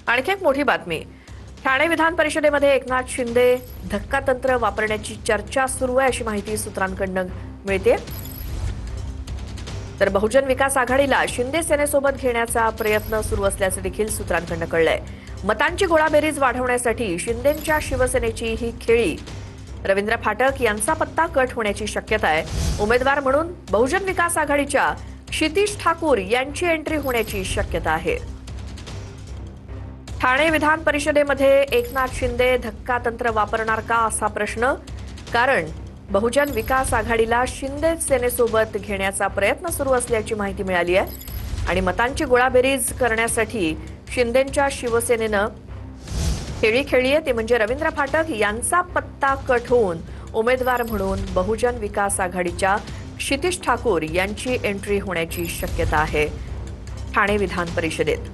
आणखी एक मोठी बातमी. ठाणे विधान परिषदेमध्ये एकनाथ शिंदे धक्कातंत्र वापरण्याची चर्चा सुरू आहे अशी माहिती सूत्रांकडून मिळते. तर बहुजन विकास आघाडीला शिंदे सेनेसोबत घेण्याचा प्रयत्न सुरू असल्याचे देखील सूत्रांकडून कळलंय. मतांची गोळाबेरीज वाढवण्यासाठी शिंदेंच्या शिवसेनेची ही खेळी. रवींद्र फाटक यांचा पत्ता कट होण्याची शक्यता आहे. उमेदवार म्हणून बहुजन विकास आघाडीच्या क्षितिज ठाकूर यांची एंट्री होण्याची शक्यता आहे. ठाणे विधान परिषदेमध्ये एकनाथ शिंदे धक्कातंत्र वापरणार का असा प्रश्न. कारण बहुजन विकास आघाडीला शिंदे सेनेसोबत घेण्याचा प्रयत्न सुरू असल्याची माहिती मिळाली आहे आणि मतांची गोळाबेरीज करण्यासाठी शिंदेंच्या शिवसेनेनं खेळी खेळली आहे. ते म्हणजे रवींद्र फाटक यांचा पत्ता कट होऊन उमेदवार म्हणून बहुजन विकास आघाडीच्या क्षितिज ठाकूर यांची एंट्री होण्याची शक्यता आहे ठाणे विधान परिषदेत.